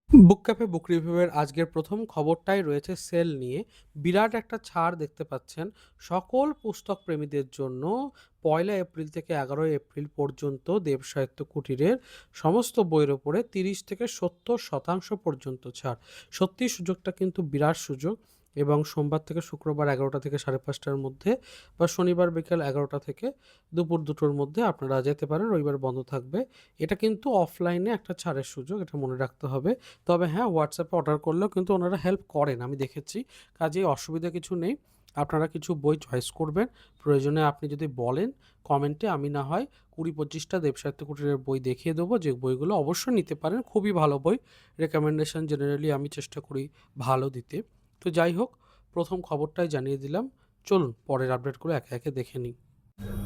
বুক cafe বুক রিভিউয়ের আজকের প্রথম খবরটাই রয়েছে সেল নিয়ে। বিরাট একটা ছাড় দেখতে পাচ্ছেন সকল পুস্তক প্রেমীদের জন্য। ১লা এপ্রিল থেকে ১১ই এপ্রিল পর্যন্ত দেব সাহিত্য কুটিরের সমস্ত বইয়ের ওপরে ৩০ থেকে ৭০% পর্যন্ত ছাড়। সত্যিই সুযোগটা কিন্তু বিরাট সুযোগ। এবং সোমবার থেকে শুক্রবার ১১টা থেকে ৫:৩০টার মধ্যে বা শনিবার বিকেল ১১টা থেকে দুপুর ২টোর মধ্যে আপনারা যেতে পারেন, রবিবার বন্ধ থাকবে। এটা কিন্তু অফলাইনে একটা ছাড়ের সুযোগ, এটা মনে রাখতে হবে। তবে হ্যাঁ, হোয়াটসঅ্যাপে অর্ডার করলেও কিন্তু ওনারা হেল্প করেন, আমি দেখেছি। কাজেই অসুবিধা কিছু নেই। আপনারা কিছু বই চয়েস করবেন। প্রয়োজনে আপনি যদি বলেন কমেন্টে, আমি না হয় ২০-২৫টা দেবসাহিত্য কুটিরের বই দেখিয়ে দেবো, যে বইগুলো অবশ্যই নিতে পারেন। খুবই ভালো বই। রেকমেন্ডেশন জেনারেলি আমি চেষ্টা করি ভালো দিতে। তো যাই হোক, প্রথম খবরটাই জানিয়ে দিলাম। চলুন পরের আপডেটগুলো একে একে দেখে নিই।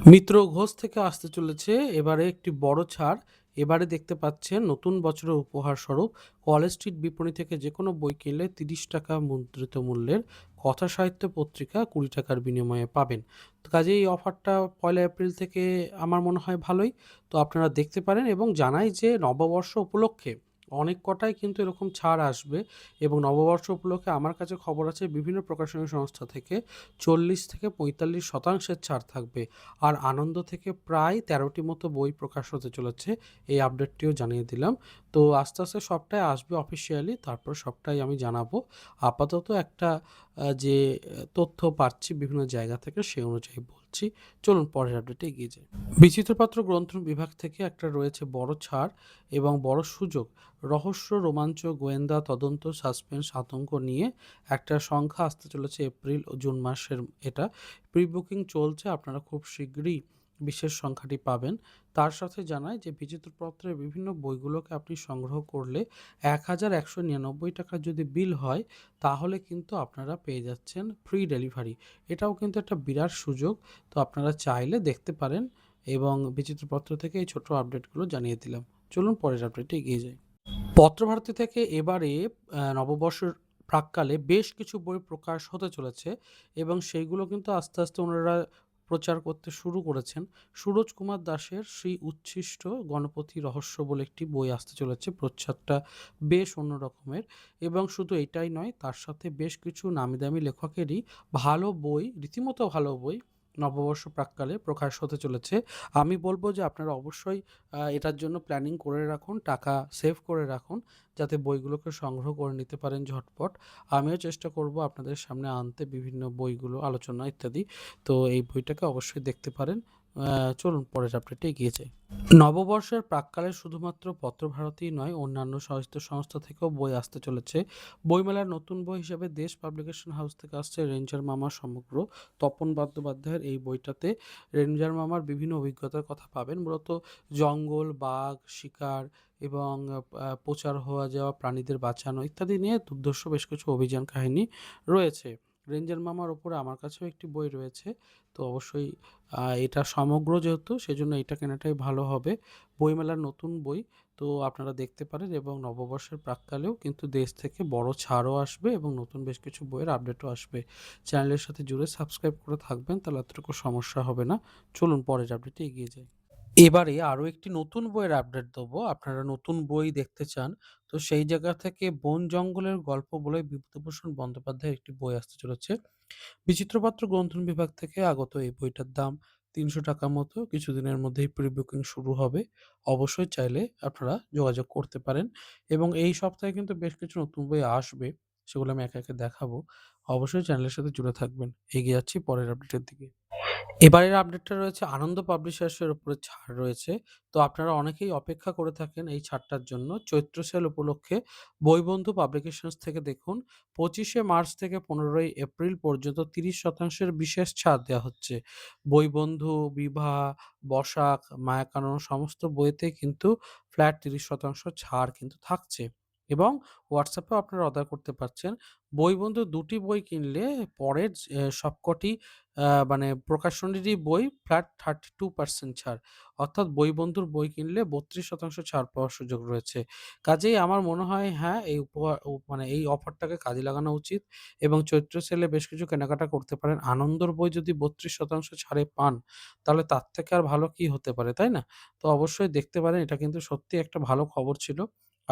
মিত্র ঘোষ থেকে আসতে চলেছে এবারে একটি বড় ছাড়। এবারে দেখতে পাচ্ছেন নতুন বছরের উপহার স্বরূপ কলেজ স্ট্রিট বিপণী থেকে যে কোনো বই কিনলে ৩০ টাকা মুদ্রিত মূল্যের কথা সাহিত্য পত্রিকা ২০ টাকার বিনিময়ে পাবেন। তো কাজে এই অফারটা ১লা এপ্রিল থেকে আমার মনে হয় ভালোই। তো আপনারা দেখতে পারেন, এবং জানাই যে নববর্ষ উপলক্ষে অনেক কটাই কিন্তু এরকম ছাড় আসবে। এবং নববর্ষ উপলক্ষে আমার কাছে খবর আছে বিভিন্ন প্রকাশনী সংস্থা থেকে ৪০ থেকে ৪৫% ছাড় থাকবে। আর আনন্দ থেকে প্রায় ১৩টি মতো বই প্রকাশ হতে চলেছে। এই আপডেটটিও জানিয়ে দিলাম। তো আস্তে আস্তে সবটাই আসবে অফিসিয়ালি, তারপর সবটাই আমি জানাবো। আপাতত একটা যে তথ্য পাচ্ছি বিভিন্ন জায়গা থেকে, সেই অনুযায়ী বলছি। চলুন পরের আপডেটে এগিয়ে যাই। বিচিত্রপাত্র গ্রন্থ বিভাগ থেকে একটা রয়েছে বড় ছাড় এবং বড় সুযোগ। রহস্য, রোমাঞ্চ, গোয়েন্দা, তদন্ত, সাসপেন্স, আতঙ্ক নিয়ে একটা সংখ্যা আসতে চলেছে এপ্রিল ও জুন মাসের। এটা প্রি বুকিং চলছে, আপনারা খুব শীঘ্রই বিশেষ সংখ্যাটি পাবেন। তার সাথে জানায় যে বিচিত্রপত্রের বিভিন্ন বইগুলোকে আপনি সংগ্রহ করলে ১,১৯৯ টাকার যদি বিল হয়, তাহলে কিন্তু আপনারা পেয়ে যাচ্ছেন ফ্রি ডেলিভারি। এটাও কিন্তু একটা বিরাট সুযোগ। তো আপনারা চাইলে দেখতে পারেন। এবং বিচিত্রপত্র থেকে এই ছোট আপডেটগুলো জানিয়ে দিলাম। চলুন পরের আপডেটে এগিয়ে যাই। পত্রভারতী থেকে এবারে নববর্ষের প্রাক্কালে বেশ কিছু বই প্রকাশ হতে চলেছে, এবং সেইগুলো কিন্তু আস্তে আস্তে ওনারা প্রচার করতে শুরু করেছেন। সুরজ কুমার দাসের শ্রী উচ্ছিষ্ট গণপতি রহস্য বলে একটি বই আসতে চলেছে। প্রচ্ছদটা বেশ অন্য রকমের। এবং শুধু এটাই নয়, তার সাথে বেশ কিছু নামিদামি লেখকেরই ভালো বই, রীতিমতো ভালো বই নববর্ষ প্রাক্কালে প্রকাশ হতে চলেছে। আমি বলব যে আপনারা অবশ্যই এটার জন্য প্ল্যানিং করে রাখুন, টাকা সেভ করে রাখুন, যাতে বইগুলোকে সংগ্রহ করে নিতে পারেন ঝটপট। আমিও চেষ্টা করব আপনাদের সামনে আনতে বিভিন্ন বইগুলো, আলোচনা ইত্যাদি। তো এই বইটাকে অবশ্যই দেখতে পারেন। চলুন পরের আপডেটে এগিয়ে যাই। নববর্ষের প্রাক্কালে শুধুমাত্র পত্রভারতী নয়, অন্যান্য সাহিত্য সংস্থা থেকেও বই আসতে চলেছে। বইমেলার নতুন বই হিসেবে দেশ পাবলিকেশন হাউস থেকে আসছে রেঞ্জার মামা সমগ্র। তপন বন্দ্যোপাধ্যায়ের এই বইটাতে রেঞ্জার মামার বিভিন্ন অভিজ্ঞতার কথা পাবেন। মূলত জঙ্গল, বাঘ শিকার এবং প্রচার হওয়া যাওয়া প্রাণীদের বাঁচানো ইত্যাদি নিয়ে দুর্ধর্ষ বেশ কিছু অভিযান কাহিনী রয়েছে। রেঞ্জার মামার ওপরে আমার কাছেও একটি বই রয়েছে। তো অবশ্যই এটা সমগ্র যেহেতু, সেজন্য এটা কেনাটাই ভালো হবে। বইমেলার নতুন বই, তো আপনারা দেখতে পারেন। এবং নববর্ষের প্রাক্কালেও কিন্তু দেশ থেকে বড় ছাড়ও আসবে এবং নতুন বেশ কিছু বইয়ের আপডেটও আসবে। চ্যানেলের সাথে জুড়ে সাবস্ক্রাইব করে থাকবেন, তাহলে এতটুকু সমস্যা হবে না। চলুন পরের আপডেটে এগিয়ে যাই। এবারে আরো একটি নতুন বইয়ের আপডেট দেবো। আপনারা নতুন বই দেখতে চান, তো সেই জায়গা থেকে বন জঙ্গলের গল্প বলে বিভূতিভূষণ বন্দ্যোপাধ্যায়ের একটি বই আসতে চলেছে। বিচিত্রপাত্র গ্রন্থন বিভাগ থেকে আগত এই বইটার দাম ৩০০ টাকা মতো। কিছুদিনের মধ্যেই প্রি বুকিং শুরু হবে। অবশ্যই চাইলে আপনারা যোগাযোগ করতে পারেন। এবং এই সপ্তাহে কিন্তু বেশ কিছু নতুন বই আসবে, সেগুলো আমি একে একে দেখাবো। অবশ্যই চ্যানেলের সাথে জুড়ে থাকবেন। এগিয়ে যাচ্ছি পরের আপডেটের দিকে। এবারের আপডেটটা রয়েছে আনন্দ পাবলিশার্সের উপরে ছাড় রয়েছে। তো আপনারা অনেকেই অপেক্ষা করে থাকেন এই ছাড়টার জন্য। চৈত্র সেল উপলক্ষে বইবন্ধু পাবলিকেশনস থেকে দেখুন, ২৫শে মার্চ থেকে ১৫ই এপ্রিল পর্যন্ত ৩০% বিশেষ ছাড় দেওয়া হচ্ছে। বইবন্ধু, বিভা, বসাক, মায়াকানন সমস্ত বইতে কিন্তু ফ্ল্যাট ৩০% ছাড় কিন্তু থাকছে। এবং হোয়াটসঅ্যাপেও আপনারা অর্ডার করতে পারছেন। বইবন্ধু ২টি বই কিনলে পরের সবকটি মানে প্রকাশনীরই বই ফ্ল্যাট 32% ছাড়। অর্থাৎ বইবন্ধুর বই কিনলে ৩২% ছাড় পাওয়ার সুযোগ রয়েছে। কাজেই আমার মনে হয় হ্যাঁ, এই উপহার মানে এই অফারটাকে কাজে লাগানো উচিত। এবং চৈত্র সেলে বেশ কিছু কেনাকাটা করতে পারেন। আনন্দর বই যদি ৩২% ছাড়ে পান, তাহলে তার থেকে আর ভালো কি হতে পারে, তাই না? তো অবশ্যই দেখতে পারেন। এটা কিন্তু সত্যিই একটা ভালো খবর ছিল।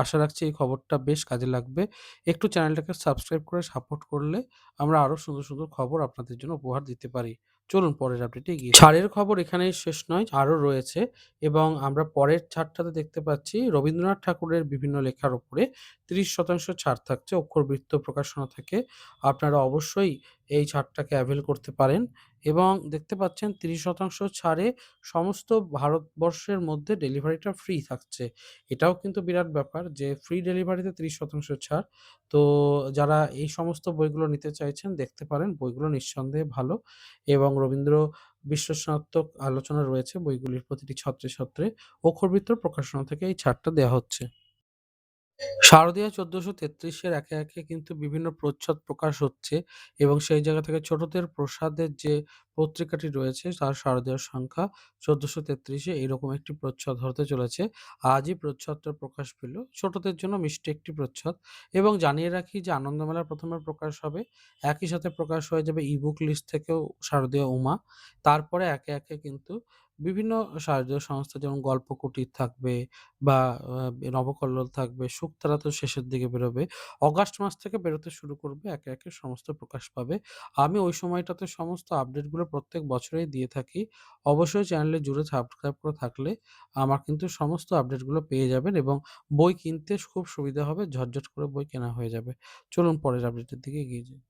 আশা রাখছি এই খবরটা বেশ কাজে লাগবে। একটু চ্যানেলটাকে সাবস্ক্রাইব করে সাপোর্ট করলে আমরা আরো সুন্দর, সুন্দর খবর আপনাদের জন্য উপহার দিতে পারি। চলুন পরের আপডেটে এগিয়ে ছাড়ের খবর এখানেই শেষ নয়, আরো রয়েছে এবং আমরা পরের ছাড়টাতে দেখতে পাচ্ছি রবীন্দ্রনাথ ঠাকুরের বিভিন্ন লেখার উপরে ৩০% ছাড় থাকছে অক্ষরবৃত্ত প্রকাশনা থেকে। আপনারা অবশ্যই এই ছাড়টাকে অ্যাভেইল করতে পারেন এবং দেখতে পাচ্ছেন ৩০% ছাড়ে সমস্ত ভারতবর্ষের মধ্যে ডেলিভারিটা ফ্রি থাকছে। এটাও কিন্তু বিরাট ব্যাপার যে ফ্রি ডেলিভারিতে ৩০% ছাড়। তো যারা এই সমস্ত বইগুলো নিতে চাইছেন দেখতে পারেন। বইগুলো নিঃসন্দেহে ভালো এবং রবীন্দ্র বিশ্লেষণাত্মক আলোচনা রয়েছে বইগুলির প্রতিটি ছত্রে, ছত্রে। অক্ষরবৃত্ত প্রকাশনা থেকে এই ছাড়টা দেয়া হচ্ছে। শারদীয়া ১৪৩৩ এর একে, একে কিন্তু বিভিন্ন প্রচ্ছদ প্রকাশ হচ্ছে এবং সেই জায়গা থেকে ছোটদের প্রসাদের যে পত্রিকাটি রয়েছে তার শারদীয়ার সংখ্যা ১৪৩৩ এ এরকম একটি প্রচ্ছদ হতে চলেছে। আজই প্রচ্ছদটা প্রকাশ পেল। ছোটদের জন্য মিষ্টি একটি প্রচ্ছদ এবং জানিয়ে রাখি যে আনন্দমেলা ১ম এ প্রকাশ হবে। একই সাথে প্রকাশ হয়ে যাবে ই-বুক লিস্ট থেকেও শারদীয়া উমা। তারপরে একে, একে কিন্তু বিভিন্ন শারদীয় সংস্থা যেমন গল্পকুটির থাকবে বা নবকল্লোল থাকবে, শুকতারা তো শেষের দিকে বেরোবে। অগাস্ট মাস থেকে বেরোতে শুরু করবে, একে, একে সমস্ত প্রকাশ পাবে। আমি ওই সময়টাতে সমস্ত আপডেটগুলো প্রত্যেক বছরেই দিয়ে থাকি। অবশ্যই চ্যানেলে জুড়ে সাবস্ক্রাইব করে থাকলে আমার কিন্তু সমস্ত আপডেটগুলো পেয়ে যাবেন এবং বই কিনতে খুব সুবিধা হবে, ঝটঝট করে বই কেনা হয়ে যাবে। চলুন পরের আপডেটের দিকে এগিয়ে যাই।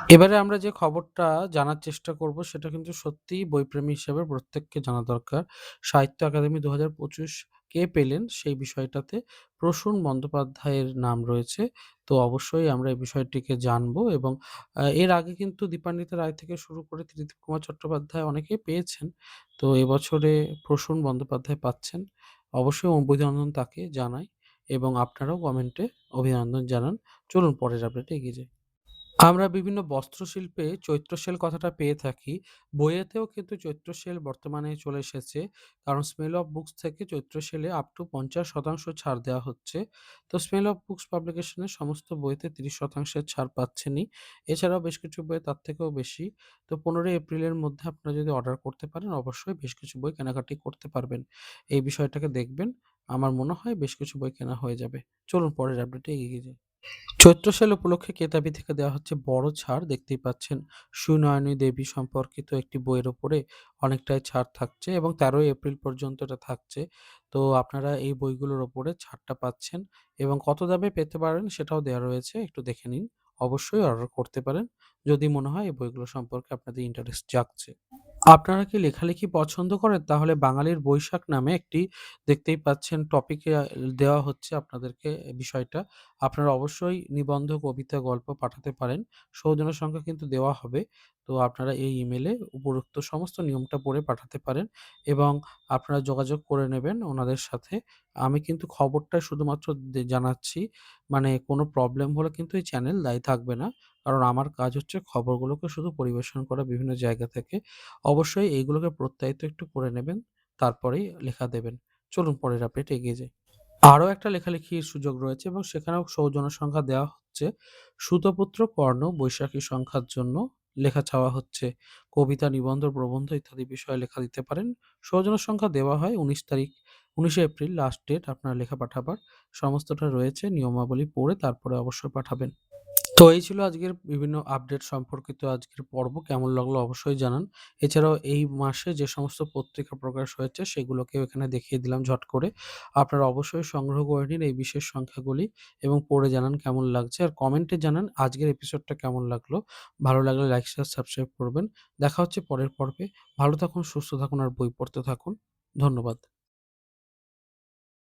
এবারে আমরা যে খবরটা জানার চেষ্টা করব সেটা কিন্তু সত্যিই বইপ্রেমী হিসেবে প্রত্যেককে জানা দরকার। সাহিত্য একাডেমি ২০২৫ কে পেলেন সেই বিষয়টাতে প্রসূন বন্দ্যোপাধ্যায়ের নাম রয়েছে। তো অবশ্যই আমরা এই বিষয়টিকে জানবো এবং এর আগে কিন্তু দীপান্বিতা রায় থেকে শুরু করে ত্রিদিব কুমার চট্টোপাধ্যায় অনেকেই পেয়েছেন। তো এবছরে প্রসূন বন্দ্যোপাধ্যায় পাচ্ছেন। অবশ্যই অভিনন্দন তাকে জানাই এবং আপনারাও কমেন্টে অভিনন্দন জানান। চলুন পরের আপডেটে এগিয়ে যাই। আমরা বিভিন্ন বস্ত্রশিল্পে চৈত্র সেল কথাটা পেয়ে থাকি। বইয়েতেও কিন্তু চৈত্র সেল বর্তমানে চলে এসেছে। কারণ স্মেল অফ বুকস থেকে চৈত্র সেলে আপ টু ৫০% ছাড় দেওয়া হচ্ছে। তো স্মেল অফ বুকস পাবলিকেশনের সমস্ত বইতে ৩০% ছাড় পাচ্ছেনই। এছাড়াও বেশ কিছু বইয়ে তার থেকেও বেশি। তো ১৫ই এপ্রিলের মধ্যে আপনারা যদি অর্ডার করতে পারেন অবশ্যই বেশ কিছু বই কেনাকাটি করতে পারবেন। এই বিষয়টাকে দেখবেন। আমার মনে হয় বেশ কিছু বই কেনা হয়ে যাবে। চলুন পরের আপডেটে এগিয়ে যাই। চৈত্র সেল উপলক্ষে কেতাবি থেকে দেওয়া হচ্ছে বড় ছাড়। দেখতেই পাচ্ছেন সুনয়নী দেবী সম্পর্কিত একটি বইয়ের উপরে অনেকটাই ছাড় থাকছে এবং ১৩ই এপ্রিল পর্যন্ত এটা থাকছে। তো আপনারা এই বইগুলোর উপরে ছাড়টা পাচ্ছেন এবং কত দামে পেতে পারেন সেটাও দেওয়া রয়েছে। একটু দেখে নিন। অবশ্যই অর্ডার করতে পারেন যদি মনে হয় এই বইগুলো সম্পর্কে আপনাদের ইন্টারেস্ট জাগছে। আপনারা কি লেখালেখি পছন্দ করেন? তাহলে বাঙালির বৈশাখ নামে একটি দেখতেই পাচ্ছেন টপিকে দেওয়া হচ্ছে আপনাদেরকে বিষয়টা। আপনারা অবশ্যই নিবন্ধ, কবিতা, গল্প পাঠাতে পারেন। সৌজন্য সংখ্যা কিন্তু দেওয়া হবে। তো আপনারা এই ইমেইলে উপরোক্ত সমস্ত নিয়মটা পড়ে পাঠাতে পারেন এবং আপনারা যোগাযোগ করে নেবেন ওনাদের সাথে। আমি কিন্তু খবরটা শুধুমাত্র জানাচ্ছি। মানে কোনো প্রবলেম হলে কিন্তু এই চ্যানেল দায়ী থাকবে না। কারণ আমার কাজ হচ্ছে খবরগুলোকে শুধু পরিবেশন করা বিভিন্ন জায়গা থেকে। অবশ্যই এইগুলোকে প্রত্যায়িত একটু করে নেবেন, তারপরেই লেখা দেবেন। চলুন পরের আপডেটে এগিয়ে যাই। আরো একটা লেখালেখির সুযোগ রয়েছে এবং সেখানেও সৌজন্য সংখ্যা দেওয়া হচ্ছে। সুতপুত্র কর্ণ বৈশাখী সংখ্যার জন্য লেখা চাওয়া হচ্ছে। কবিতা, নিবন্ধ, প্রবন্ধ ইত্যাদি বিষয়ে লেখা দিতে পারেন। সৌজন্য সংখ্যা দেওয়া হয় ১৯ তারিখ ১৯শে এপ্রিল লাস্ট ডেট আপনার লেখা পাঠাবার। সমস্তটা রয়েছে নিয়মাবলী পড়ে তারপরে অবশ্যই পাঠাবেন। তো এই ছিল আজকের বিভিন্ন আপডেট সম্পর্কিত আজকের পর্ব। কেমন লাগলো অবশ্যই জানান। এছাড়াও এই মাসে যে সমস্ত পত্রিকা প্রকাশ হয়েছে সেগুলোকেও এখানে দেখিয়ে দিলাম ঝট করে। আপনারা অবশ্যই সংগ্রহ করে নিন এই বিশেষ সংখ্যাগুলি এবং পড়ে জানান কেমন লাগছে। আর কমেন্টে জানান আজকের এপিসোডটা কেমন লাগলো। ভালো লাগলে লাইক, শেয়ার, সাবস্ক্রাইব করবেন। দেখা হচ্ছে পরের পর্বে। ভালো থাকুন, সুস্থ থাকুন আর বই পড়তে থাকুন। ধন্যবাদ।